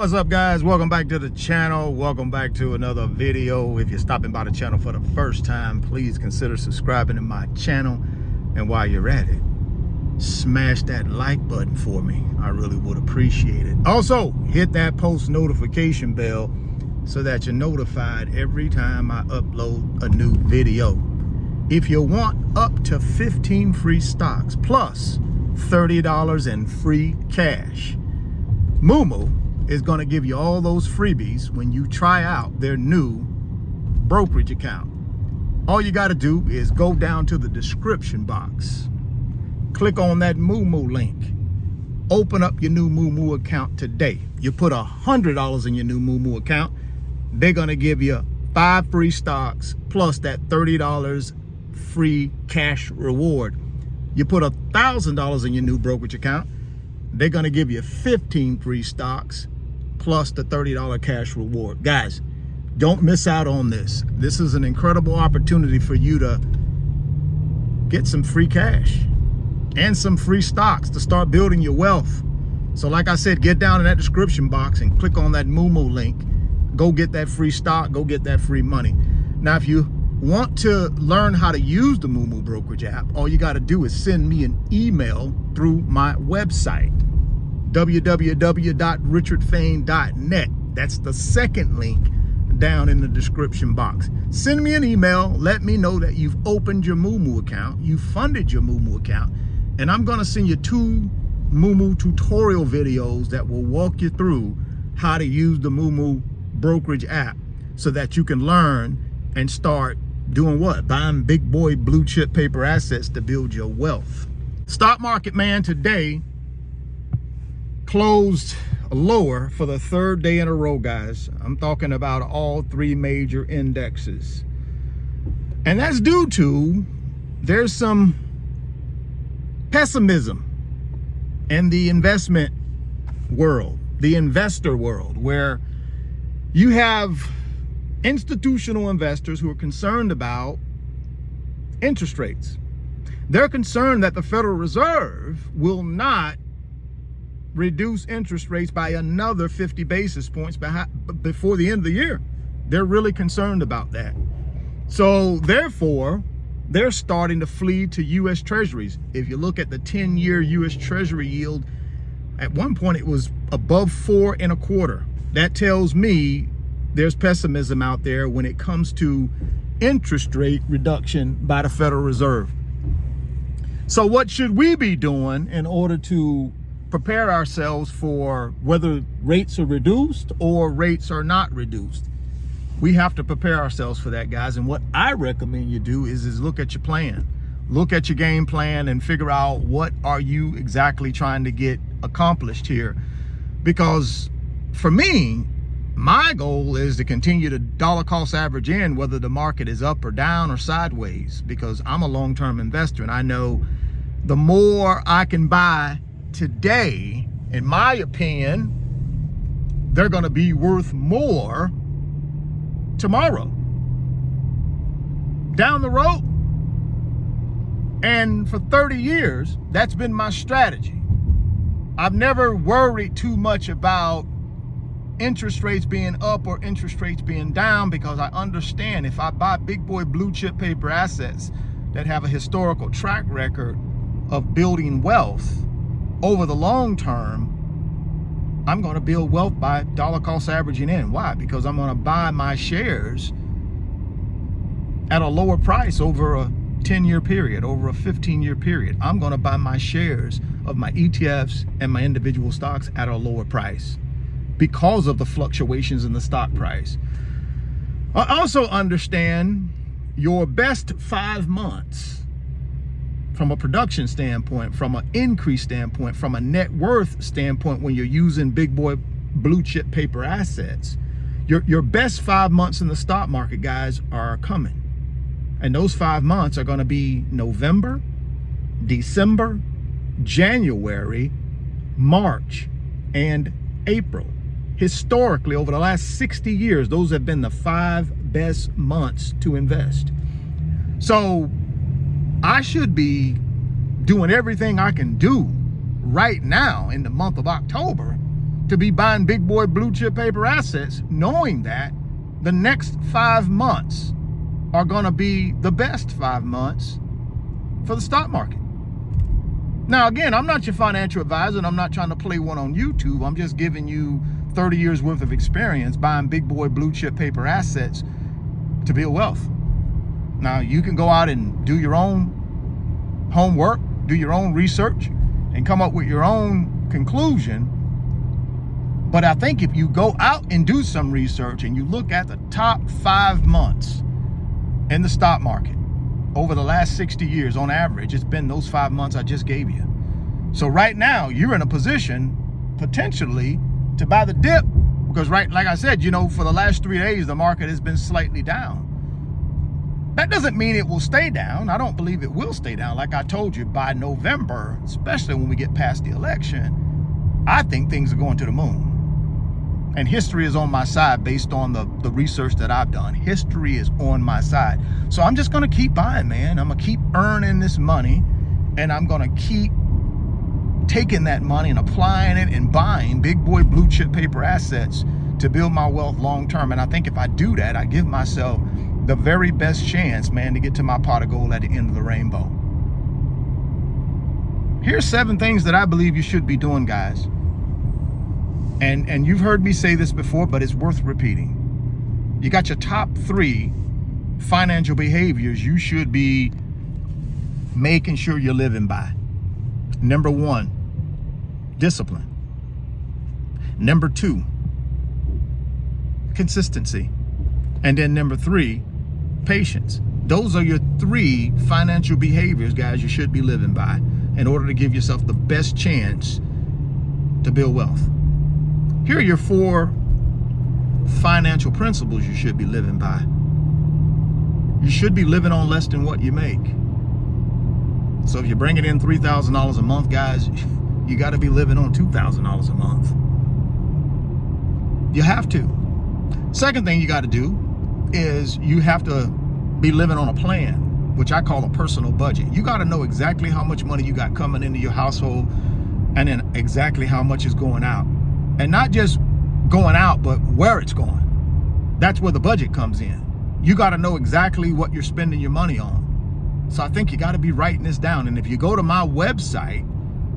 What's up, guys? Welcome back to the channel. Welcome back to another video. If you're stopping by the channel for the first time, please consider subscribing to my channel. And while you're at it, smash that like button for me. I really would appreciate it. Also, hit that post notification bell so that you're notified every time I upload a new video. If you want up to 15 free stocks plus $30 in free cash, Moo is going to give you all those freebies when you try out their new brokerage account. All you got to do is go down to the description box, click on that Moo link, open up your new Moo account today. You put $100 in your new Moo account, they're going to give you 5 free stocks plus that $30 free cash reward. You put $1,000 in your new brokerage account, they're going to give you 15 free stocks plus the $30 cash reward. Guys, don't miss out on this. This is an incredible opportunity for you to get some free cash and some free stocks to start building your wealth. So like I said, get down in that description box and click on that Moo link. Go get that free stock, go get that free money. Now, if you want to learn how to use the Moo brokerage app, all you got to do is send me an email through my website, www.richardfain.net. That's the second link down in the description box. Send me an email. Let me know that you've opened your Moo account, you funded your Moo account, and I'm going to send you 2 Moo tutorial videos that will walk you through how to use the Moo brokerage app so that you can learn and start doing what? Buying big boy blue chip paper assets to build your wealth. Stock market, man, today closed lower for the 3rd day in a row, guys. I'm talking about all 3 major indexes. And that's due to there's some pessimism in the investment world, the investor world, where you have institutional investors who are concerned about interest rates. They're concerned that the Federal Reserve will not reduce interest rates by another 50 basis points before the end of the year. They're really concerned about that. So therefore, they're starting to flee to U.S. Treasuries. If you look at the 10-year U.S. Treasury yield, at one point it was above 4.25. That tells me there's pessimism out there when it comes to interest rate reduction by the Federal Reserve. So what should we be doing in order to prepare ourselves for whether rates are reduced or rates are not reduced? We have to prepare ourselves for that, guys. And what I recommend you do is look at your plan. Look at your game plan and figure out what are you exactly trying to get accomplished here. Because for me, my goal is to continue to dollar cost average in whether the market is up or down or sideways, because I'm a long-term investor and I know the more I can buy today, in my opinion, they're going to be worth more tomorrow, down the road. And for 30 years, that's been my strategy. I've never worried too much about interest rates being up or interest rates being down, because I understand if I buy big boy blue chip paper assets that have a historical track record of building wealth over the long term, I'm going to build wealth by dollar cost averaging in. Why? Because I'm going to buy my shares at a lower price over a 10-year period, over a 15-year period. I'm going to buy my shares of my ETFs and my individual stocks at a lower price because of the fluctuations in the stock price. I also understand your best 5 months from a production standpoint, from an increase standpoint, from a net worth standpoint, when you're using big boy blue chip paper assets, your best 5 months in the stock market, guys, are coming. And those 5 months are going to be November, December, January, March, and April. Historically, over the last 60 years, those have been the 5 best months to invest. So I should be doing everything I can do right now in the month of October to be buying big boy blue chip paper assets, knowing that the next 5 months are going to be the best 5 months for the stock market. Now, again, I'm not your financial advisor, and I'm not trying to play one on YouTube. I'm just giving you 30 years worth of experience buying big boy blue chip paper assets to build wealth. Now, you can go out and do your own homework, do your own research, and come up with your own conclusion. But I think if you go out and do some research and you look at the top 5 months in the stock market over the last 60 years, on average, it's been those 5 months I just gave you. So right now, you're in a position potentially to buy the dip, because like I said, for the last 3 days, the market has been slightly down. That doesn't mean it will stay down. I don't believe it will stay down. Like I told you, by November, especially when we get past the election, I think things are going to the moon. And history is on my side based on the research that I've done. History is on my side. So I'm just going to keep buying, man. I'm going to keep earning this money, and I'm going to keep taking that money and applying it and buying big boy blue chip paper assets to build my wealth long term. And I think if I do that, I give myself the very best chance, man, to get to my pot of gold at the end of the rainbow. Here's 7 things that I believe you should be doing, guys. And you've heard me say this before, but it's worth repeating. You got your top 3 financial behaviors you should be making sure you're living by. Number 1, discipline. Number 2, consistency. And then number 3, patience. Those are your 3 financial behaviors, guys, you should be living by in order to give yourself the best chance to build wealth. Here are your 4 financial principles you should be living by. You should be living on less than what you make. So if you're bringing in $3,000 a month, guys, you got to be living on $2,000 a month. You have to. Second thing you got to do is you have to be living on a plan, which I call a personal budget. You got to know exactly how much money you got coming into your household, and then exactly how much is going out. And not just going out, but where it's going. That's where the budget comes in. You got to know exactly what you're spending your money on. So I think you got to be writing this down. And if you go to my website,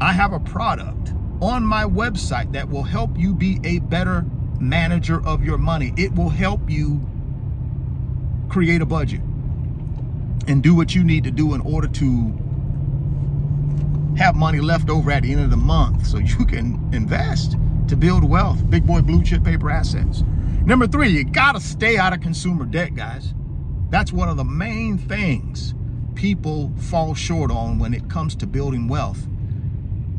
I have a product on my website that will help you be a better manager of your money. It will help you create a budget and do what you need to do in order to have money left over at the end of the month so you can invest to build wealth, big boy blue chip paper assets. Number 3, you gotta stay out of consumer debt, guys. That's one of the main things people fall short on when it comes to building wealth.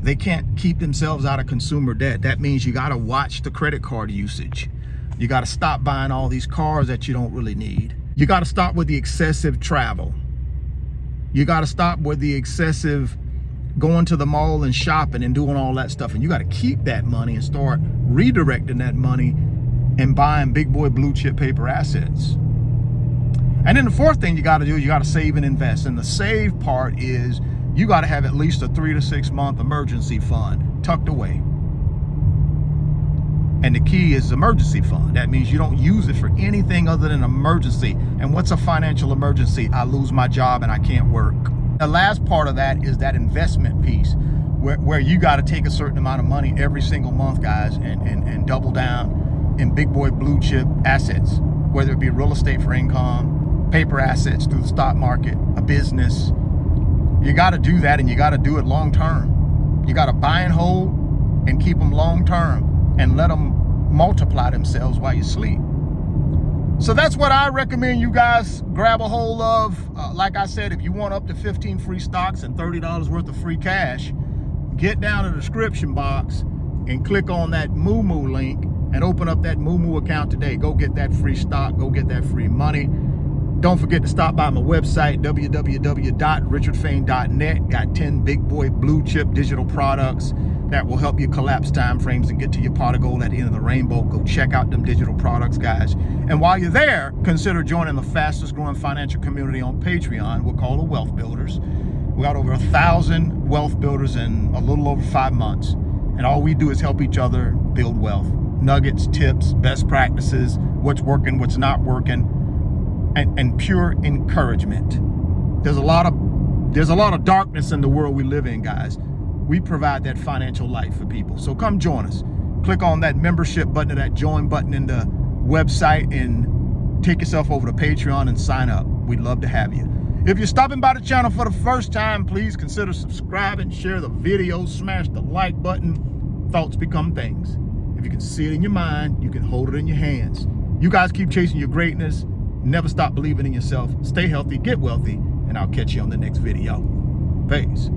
They can't keep themselves out of consumer debt. That means you gotta watch the credit card usage. You gotta stop buying all these cars that you don't really need. You gotta stop with the excessive travel. You gotta stop with the excessive going to the mall and shopping and doing all that stuff. And you got to keep that money and start redirecting that money and buying big boy blue chip paper assets. And then the 4th thing you got to do is you got to save and invest. And the save part is you got to have at least a 3 to 6 month emergency fund tucked away. And the key is emergency fund. That means you don't use it for anything other than emergency. And what's a financial emergency? I lose my job and I can't work. The last part of that is that investment piece where you got to take a certain amount of money every single month, guys, and double down in big boy blue chip assets, whether it be real estate for income, paper assets through the stock market, a business. You got to do that, and you got to do it long term. You got to buy and hold and keep them long term and let them multiply themselves while you sleep. So that's what I recommend you guys grab a hold of. Like I said, if you want up to 15 free stocks and $30 worth of free cash, get down in the description box and click on that Moo link and open up that Moo account today. Go get that free stock. Go get that free money. Don't forget to stop by my website, www.richardfain.net. Got 10 big boy blue chip digital products that will help you collapse time frames and get to your pot of gold at the end of the rainbow. Go check out them digital products, guys. And while you're there, consider joining the fastest growing financial community on Patreon. We're called the Wealth Builders. We got over 1,000 wealth builders in a little over 5 months. And all we do is help each other build wealth. Nuggets, tips, best practices, what's working, what's not working, and pure encouragement. There's a lot of darkness in the world we live in, guys. We provide that financial light for people. So come join us. Click on that membership button or that join button in the website and take yourself over to Patreon and sign up. We'd love to have you. If you're stopping by the channel for the first time, please consider subscribing, share the video, smash the like button. Thoughts become things. If you can see it in your mind, you can hold it in your hands. You guys keep chasing your greatness. Never stop believing in yourself. Stay healthy, get wealthy, and I'll catch you on the next video. Peace.